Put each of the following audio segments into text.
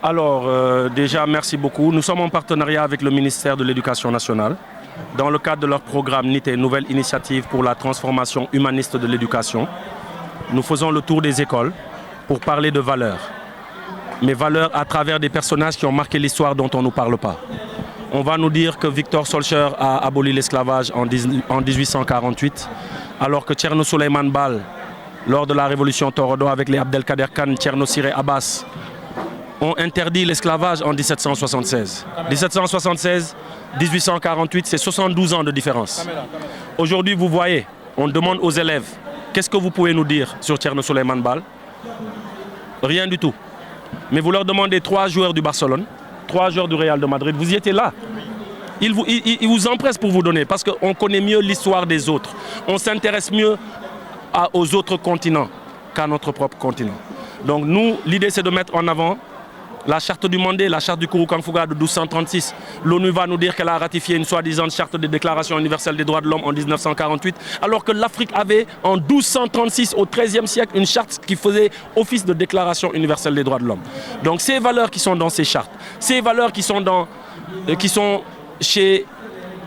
Alors, déjà, merci beaucoup. Nous sommes en partenariat avec le ministère de l'Éducation nationale dans le cadre de leur programme NITE, Nouvelle Initiative pour la transformation humaniste de l'éducation. Nous faisons le tour des écoles pour parler de valeurs. Mais valeurs à travers des personnages qui ont marqué l'histoire dont on ne nous parle pas. On va nous dire que Victor Schœlcher a aboli l'esclavage en 1848, alors que Thierno Souleymane Baal, lors de la révolution Torodo avec les Abdelkader Khan, Thierno Siré Abbas, ont interdit l'esclavage en 1776. 1776, 1848, c'est 72 ans de différence. Aujourd'hui, vous voyez, on demande aux élèves, qu'est-ce que vous pouvez nous dire sur Thierno Souleymane Baal? Rien du tout. Mais vous leur demandez 3 joueurs du Barcelone, 3 joueurs du Real de Madrid, vous y étiez là. Ils vous empressent pour vous donner, parce qu'on connaît mieux l'histoire des autres. On s'intéresse mieux aux autres continents qu'à notre propre continent. Donc nous, l'idée c'est de mettre en avant la charte du Mandé, la charte du Kourou-Kanfouga de 1236. L'ONU va nous dire qu'elle a ratifié une soi-disant charte de déclaration universelle des droits de l'homme en 1948, alors que l'Afrique avait en 1236, au XIIIe siècle, une charte qui faisait office de déclaration universelle des droits de l'homme. Donc ces valeurs qui sont dans ces chartes, ces valeurs qui sont chez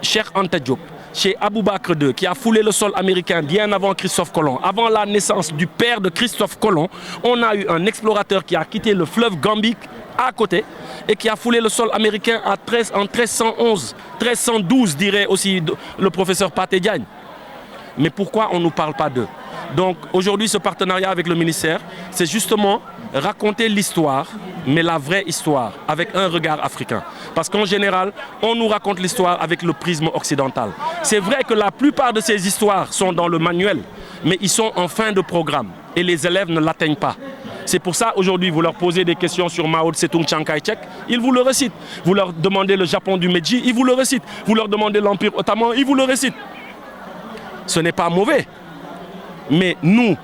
Cheikh Anta Diop, chez Abou Bakr II, qui a foulé le sol américain bien avant Christophe Colomb, avant la naissance du père de Christophe Colomb, on a eu un explorateur qui a quitté le fleuve Gambie à côté et qui a foulé le sol américain en 1311, 1312 dirait aussi le professeur Pathé Diagne. Mais pourquoi on ne nous parle pas d'eux? Donc aujourd'hui, ce partenariat avec le ministère, c'est justement raconter l'histoire, mais la vraie histoire, avec un regard africain. Parce qu'en général, on nous raconte l'histoire avec le prisme occidental. C'est vrai que la plupart de ces histoires sont dans le manuel, mais ils sont en fin de programme et les élèves ne l'atteignent pas. C'est pour ça, aujourd'hui, vous leur posez des questions sur Mao Tse-tung, Chiang Kai-shek, ils vous le récitent. Vous leur demandez le Japon du Meiji, ils vous le récitent. Vous leur demandez l'Empire ottoman, ils vous le récitent. Ce n'est pas mauvais. Mais nous,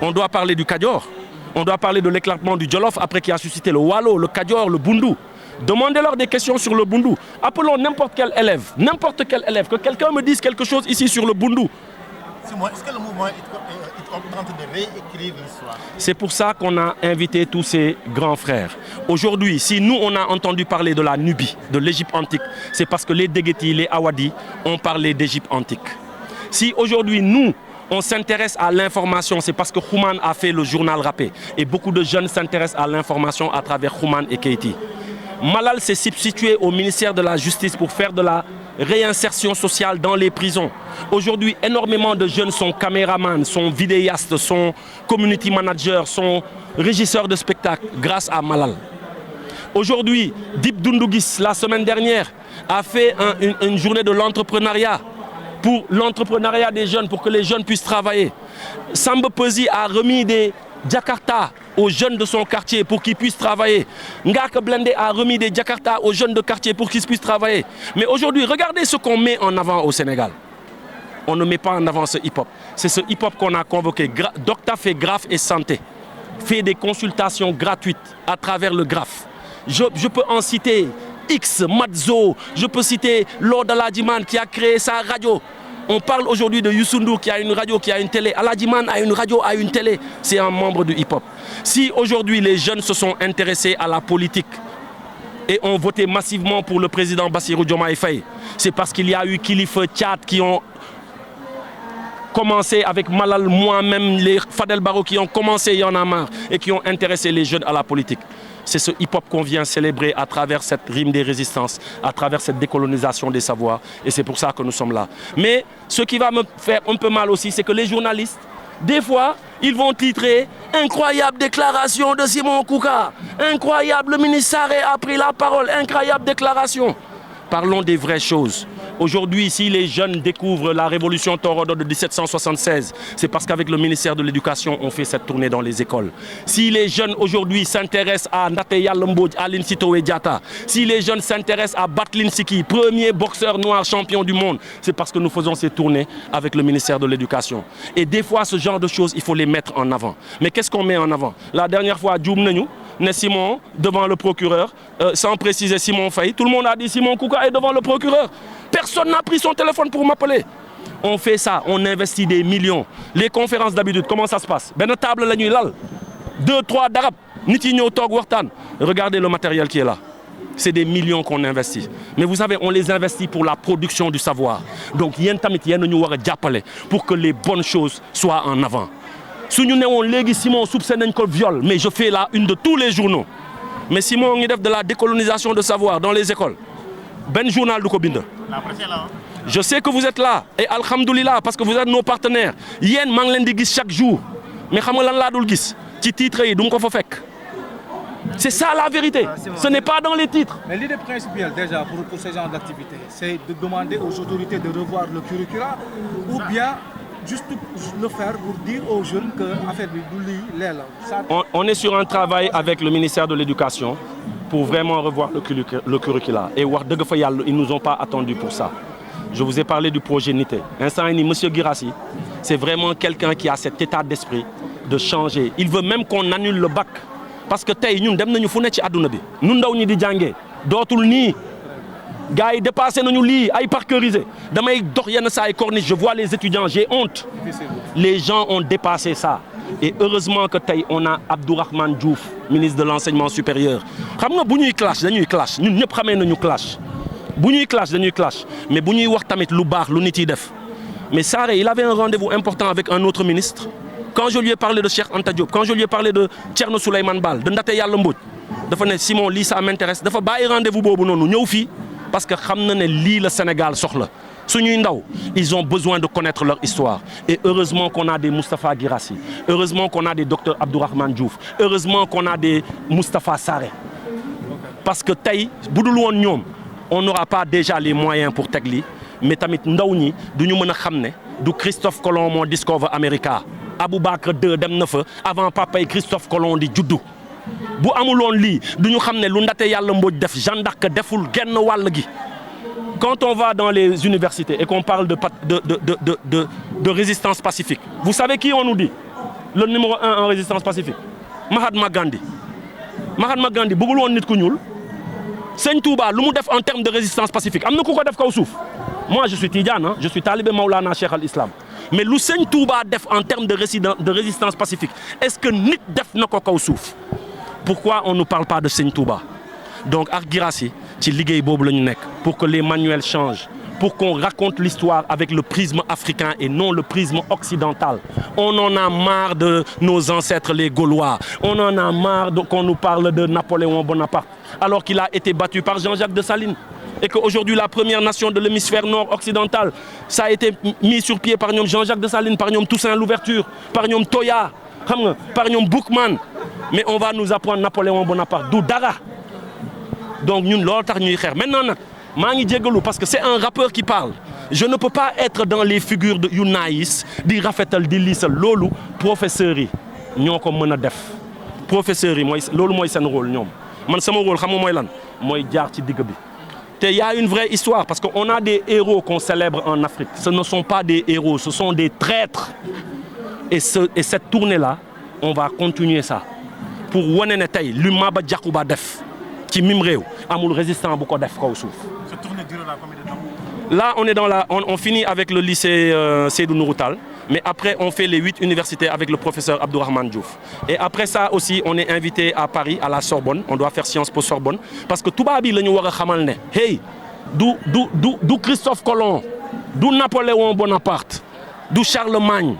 on doit parler du Kadior. On doit parler de l'éclatement du Jolof après qui a suscité le Walo, le Kadior, le Bundu. Demandez-leur des questions sur le Bundu. Appelons n'importe quel élève, que quelqu'un me dise quelque chose ici sur le Bundu. Est-ce que le mouvement est en train de réécrire l'histoire? C'est pour ça qu'on a invité tous ces grands frères. Aujourd'hui, si nous, on a entendu parler de la Nubie, de l'Égypte antique, c'est parce que les Déguéti, les Awadi ont parlé d'Égypte antique. Si aujourd'hui, nous, on s'intéresse à l'information, c'est parce que Khuman a fait le journal rappé. Et beaucoup de jeunes s'intéressent à l'information à travers Khuman et Keïti. Malal s'est substitué au ministère de la Justice pour faire de la réinsertion sociale dans les prisons. Aujourd'hui, énormément de jeunes sont caméramans, sont vidéastes, sont community managers, sont régisseurs de spectacles grâce à Malal. Aujourd'hui, Dip Doundougis, la semaine dernière, a fait une journée de l'entrepreneuriat pour l'entrepreneuriat des jeunes, pour que les jeunes puissent travailler. Samba Peuzzi a remis des Jakarta aux jeunes de son quartier pour qu'ils puissent travailler. Ngaka Blende a remis des Jakarta aux jeunes de quartier pour qu'ils puissent travailler. Mais aujourd'hui, regardez ce qu'on met en avant au Sénégal. On ne met pas en avant ce hip-hop. C'est ce hip-hop qu'on a convoqué. Docta fait graphe et santé. Fait des consultations gratuites à travers le graphe. Je peux en citer X, Matzo, je peux citer Lord Aladjiman qui a créé sa radio. On parle aujourd'hui de Youssou N'Dour qui a une radio, qui a une télé. Aladjiman a une radio, a une télé. C'est un membre du hip-hop. Si aujourd'hui les jeunes se sont intéressés à la politique et ont voté massivement pour le président Bassirou Diomaye Faye, c'est parce qu'il y a eu Kilifeu Tchad qui ont commencé avec Malal, moi-même, les Fadel Barro qui ont commencé Y en a marre et qui ont intéressé les jeunes à la politique. C'est ce hip-hop qu'on vient célébrer à travers cette rime des résistances, à travers cette décolonisation des savoirs. Et c'est pour ça que nous sommes là. Mais ce qui va me faire un peu mal aussi, c'est que les journalistes, des fois, ils vont titrer « Incroyable déclaration de Simon Kouka »,« Incroyable, le ministre Sarré a pris la parole »,« Incroyable déclaration ». Parlons des vraies choses. Aujourd'hui, si les jeunes découvrent la révolution Torodo de 1776, c'est parce qu'avec le ministère de l'Éducation, on fait cette tournée dans les écoles. Si les jeunes aujourd'hui s'intéressent à Ndateya Lombodj, à Aline Sitoé Diatta, si les jeunes s'intéressent à Batlin Siki, premier boxeur noir champion du monde, c'est parce que nous faisons ces tournées avec le ministère de l'Éducation. Et des fois, ce genre de choses, il faut les mettre en avant. Mais qu'est-ce qu'on met en avant? La dernière fois, Djoum Nenou, Simon devant le procureur, sans préciser Simon Faye, tout le monde a dit Simon Kouka est devant le procureur. Personne n'a pris son téléphone pour m'appeler. On fait ça, on investit des millions. Les conférences d'habitude, comment ça se passe? Ben table la nuit là, 2, 3 d'arabe. nit yi ñëw toog waxtaan regardez le matériel qui est là c'est des millions qu'on investit mais vous savez on les investit pour la production du savoir donc yéen tamit yéen ñu war a jàppale pour que les bonnes choses soient en avant su ñu newoon léegi Simon soupçonné nañ ko viol mais je fais la une de tous les journaux mais Simon ngi def de la décolonisation de savoir dans les écoles benn journal du ko bind. Je sais que vous êtes là et alhamdoulilah parce que vous êtes nos partenaires yéen maa ngi leen di gis chaque jour mais xam nga lan laa dul gis ci titre yi du nga ko fa fekk. C'est ça la vérité. Ce n'est pas dans les titres. Mais l'idée principale déjà pour ce genre d'activité, c'est de demander aux autorités de revoir le curricula ou bien juste le faire pour dire aux jeunes que affaire bi du lii lee la. On est sur un travail avec le ministère de l'Éducation pour vraiment revoir le curricula et wax dëgg fa yàlla ils nous ont pas attendu pour ça. Je vous ai parlé du projet Nité. Instant ni monsieur Guirassy, c'est vraiment quelqu'un qui a cet état d'esprit de changer. Il veut même qu'on annule le bac. Parce que tey ñun dem nañu fu ne ci àdduna bi ñun ndaw ñi di jàngee dootul nii gars yi dépassé nañu lii ay parkeurisé damay dox yenn saa ay corniche je vois les étudiants j'ai honte les gens ont dépassé ça et heureusement que tey on a Abdourahmane Diouf ministre de l'enseignement supérieur xam nga bu ñuy clash dañuy clash ñun ñëpp xamee nañu clash bu ñuy clash dañuy clash mais bu ñuy wax tamit lu baax lu nit yi def mais Sarré il avait un rendez-vous important avec un autre ministre. Quand je lui ai parlé de Cheikh Anta Diop quand je lui ai parlé de Thierno Souleymane Baal de Ndaté Yalla Mbodj dafa ne Simon lii ça m'intéresse dafa bàyyi rendez-vous boobu noonu ñëw fii parce que xam na ne lii la Sénégal soxla suñuy ndaw ils ont besoin de connaître leur histoire et heureusement qu'on a des Moustapha Guirassy heureusement qu'on a des docteur Abdourahmane Diouf heureusement qu'on a des Moustapha Sarré parce que tey bu dul woon ñoom on n'aura pas déjà les moyens pour teg lii mais tamit ndaw ñi duñu mën a xam ne du Christophe Colomb moo discover America Aboubacry II dem na fa avant papay Christophe Colomb di juddu bu amuloon lii du ñu xam ne lu Ndaté Yalla Mbodj def Jeanne d'Arc deful genn wàll gi. Quand on va dans les universités et qu'on parle de résistance pacifique vous savez qui on nous dit le numéro 1 en résistance pacifique Mahatma Gandhi bëggul woon nit ku ñuul Sëñ Touba lu mu def en termes de résistance pacifique am na ku ko def kaw suuf moi je suis Tidiane je suis talibé Maulana Cheikh al Islam. Mais lu Sëñ Touba def en termes de résistance pacifique est-ce que nit def na ko kaw suuf pourquoi on ne parle pas de Sëñ Touba donc ak Guirassy ci liggéey boobu la ñu nekk pour que les manuels changent pour qu'on raconte l'histoire avec le prisme africain et non le prisme occidental. On en a marre de nos ancêtres les Gaulois. On en a marre qu'on nous parle de Napoléon Bonaparte alors qu'il a été battu par Jean-Jacques Dessalines. Et qu'aujourd'hui, la première nation de l'hémisphère nord occidental, ça a été mis sur pied par Jean-Jacques Dessalines, par Toussaint Louverture, par Toya, par Boukman. Mais on va nous apprendre Napoléon Bonaparte, d'où Dara. Donc, nous, maintenant, parce que c'est un rappeur qui parle. Je ne peux pas être dans les figures de Younaïs, di Rafetal, di Lissal, Lolo, professeurs. Nous sommes def. Professeurs, Lolo, moi, c'est un rôle. Moi, c'est mon rôle, moi, il y a une vraie histoire parce qu'on a des héros qu'on célèbre en Afrique. Ce ne sont pas des héros, ce sont des traîtres. Et cette tournée-là, on va continuer ça. Pour Wanene Tay, l'Umaba Djakouba Def, qui mimreu, Amoul résistant beaucoup Def Kaousouf. Cette tournée durera combien de temps? Là, on finit avec le lycée Seydou Nouroutal. Mais après, on fait les 8 universités avec le professeur Abdourahmane Diouf. Et après ça aussi, on est invité à Paris, à la Sorbonne. On doit faire Sciences Po Sorbonne. Parce que tout le monde a dit, hey, d'où Christophe Colomb, d'où Napoléon Bonaparte, d'où Charlemagne.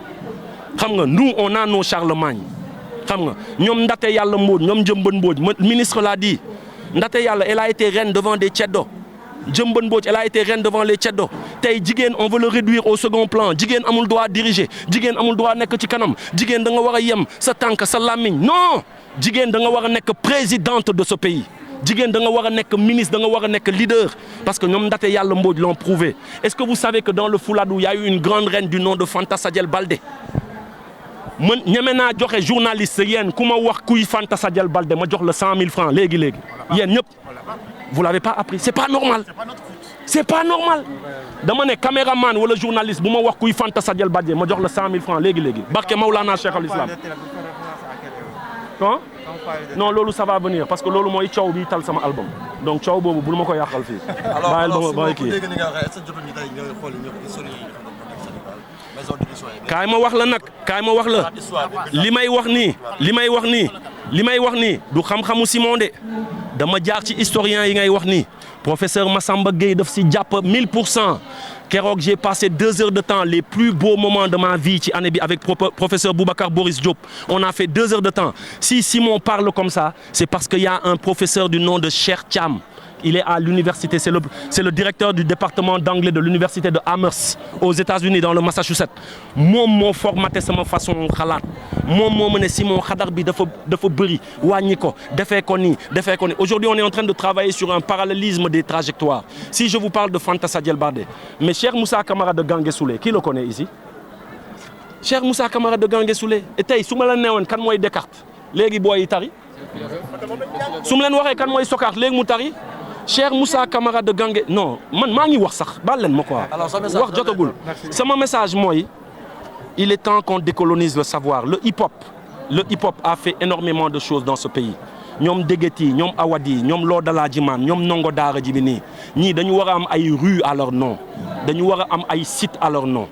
Nous, on a nos Charlemagne. Nous, Ndaté Yalla Mbodj, nous, Djembon Mbodj. Le ministre l'a dit. Ndaté Yalla, elle a été reine devant des Tchèdos. Djembon Mbodj, elle a été reine devant les Tchèdos. Tay jigen on veut le réduire au second plan. Jigen amul droit diriger. Jigen amul droit nek ci kanam. Jigen da nga wara yem sa tank sa lamiñ. Non! Jigen da nga wara nek présidente de ce pays. Jigen da nga wara nek ministre, da nga wara nek leader parce que ñom Ndaté Yalla Mbodj l'ont prouvé. Est-ce que vous savez que dans le Fouladou, il y a eu une grande reine du nom de Fanta Sadiel Baldé? Man ñeme naa joxe journaliste yéen ku ma wax kuy Fanta Sadiel Baldé ma jox la 100 000 francs léegi yéen ñëpp vous l'avez pas appris c'est pas normal c'est pas normal dama ne caméraman wala journaliste bu ma wax kuy Fanta Sadiel Baldé ma jox la 100 000 francs léegi barke Maulana Cheikh al Islam non loolu ça va venir parce que loolu mooy coow bi tal sama album donc coow boobu bul ma ko yàqal fii bàyyil kii kaay ma wax la nag li may wax nii li may wax nii du xam-xamu Simon de dama jaar ci historien yi ngay wax nii professeur Massamba Gueye daf si jàpp 1000%. Keroog j'ai passé 2 heures de temps les plus beaux moments de ma vie ci année bi avec professeur Boubacar Boris Diop. On a fait 2 heures de temps. Si Simon parle comme ça, c'est parce qu'il y a un professeur du nom de Cheikh Thiam. Il est à l'université, c'est le directeur du département d'anglais de l'université de Amherst aux États-Unis dans le Massachusetts. Moom moo formaté sama façon xalaat moom moo ma ne Simon xadar bi dafa bëri wàññi ko defee ko nii. Aujourd'hui on est en train de travailler sur un parallélisme des trajectoires. Si je vous parle de Fanta Sadiel Bardé, mais Cheikh Moussa Camara de Gangué Soulé, qui le connaît ici? Cheikh Moussa Camara de Gangué Soulé. Et tey su ma la neewoon kan mooy Descartes léegi booy tari su ma leen waxee kan mooy Socrate léegi mu tari. Cheikh Moussa Camara de Gangué non man maa ngi wax sax baal leen ma quoi wax jotagul sama message mooy il est temps qu'on décolonise le savoir le hip-hop a fait énormément de choses dans ce pays ñoom Degeti ñoom Awadi ñoom Lodala Jiman ñoom Nongo Daara ji bi nii ñii dañu war a am ay rues à leur nom dañu war a am ay sites à leur nom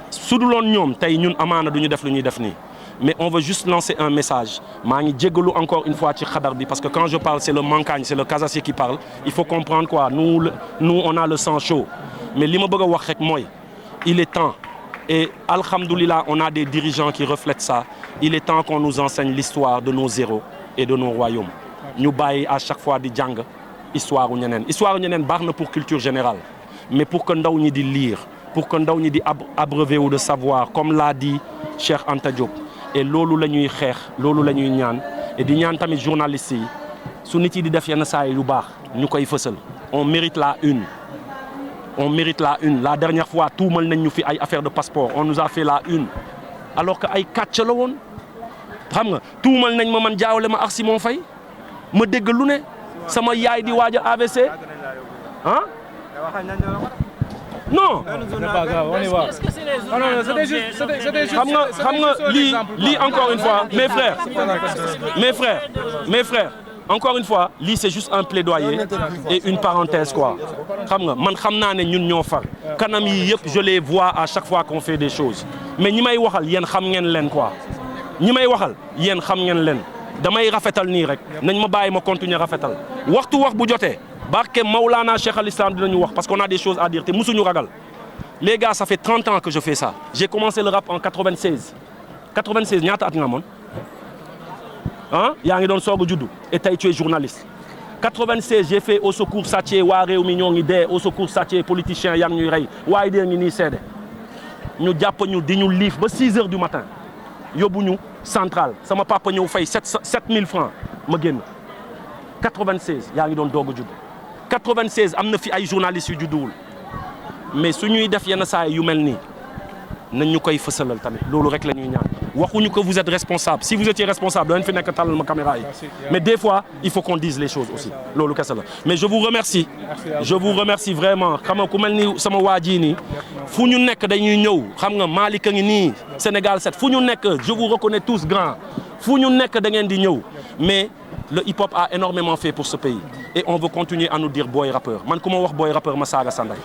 su duloon ñoom tey ñun amaana duñu def lu ñuy def nii. Mais on veut juste lancer un message. maa ngi jégalu encore une fois ci xadar bi parce que quand je parle c'est le Mankagne c'est le Casassier qui parle il faut comprendre quoi nous on a le sang chaud mais li ma bëgg a wax rek mooy il est temps et alhamdoulilah on a des dirigeants qui reflètent ça il est temps qu'on nous enseigne l'histoire de nos héros et de nos royaumes ñu bàyyi à chaque fois di jàng histoire u ñeneen baax na pour culture générale mais pour que ndaw ñi di lire pour que ndaw ñi di abreuver wu de savoir comme l'a dit Cheikh Anta Diop. Et loolu la ñuy xeex loolu la ñuy ñaan et di ñaan tamit journalistes yi su nit yi di def yenn saa yi lu baax ñu koy fësal on mérite la une la dernière fois tuumal nañ ñu fi ay affaire de passeport on nous a fait la une alors que ay kàcc la woon xam nga tuumal nañ ma man jaawale ma ak Simon Faye ma dégg lu ne sama yaay di waaj a AVC ah non xam nga lii encore une fois mes frères encore une fois lii c'est juste un plaidoyer et une parenthèse quoi xam nga man xam naa ne ñun ñoo far kanam yi yëpp je les vois à chaque fois qu'on fait des choses mais ñi may waxal yéen xam ngeen leen quoi ñi may waxal yéen xam ngeen leen damay rafetal nii rek nañ ma bàyyi ma continuer rafetal waxtu wax bu jotee barke Maulana Cheikh Al Islam dinañu wax parce qu'on a des choses à dire te musuñu ragal les gars ça fait 30 ans que je fais ça j'ai commencé le rap en 96 ñaata at nga moon ah yaa ngi doon soog a juddu et tey tu es journaliste 96 j'ai fait au secours Sathié waa réew mi ñoo ngi dee au secours Sathié politicien yaa ngi ñuy rey waaye dee ngi nii seede ñu jàpp ñu di ñu liif ba 6 heures du matin yóbbu ñu centrale sama papa ñëw fay 7000 francs ma génn 96 yaa ngi doon doog a judd 96 am na fi ay journalistes yu judduwul mais su ñuy def yenn saa yu mel nii nañ ñu koy fësalal tamit loolu rek la ñuy ñaan waxuñu que vous êtes responsable si vous étiez responsable dañ fi nekk talal ma caméra yi mais des fois il faut qu'on dise les choses aussi loolu kese la mais je vous remercie vraiment xam nga ku mel ni sama waa ji nii fu ñu nekk dañuy ñëw xam nga Malick a ngi nii Sénégal 7 fu ñu nekk je vous reconnais tous grands fu ñu nekk da ngeen di ñëw mais le hip-hop a énormément fait pour ce pays et on veut continuer à nous dire boy rappeur man ku ma wax boy rappeur ma saaga sa ndey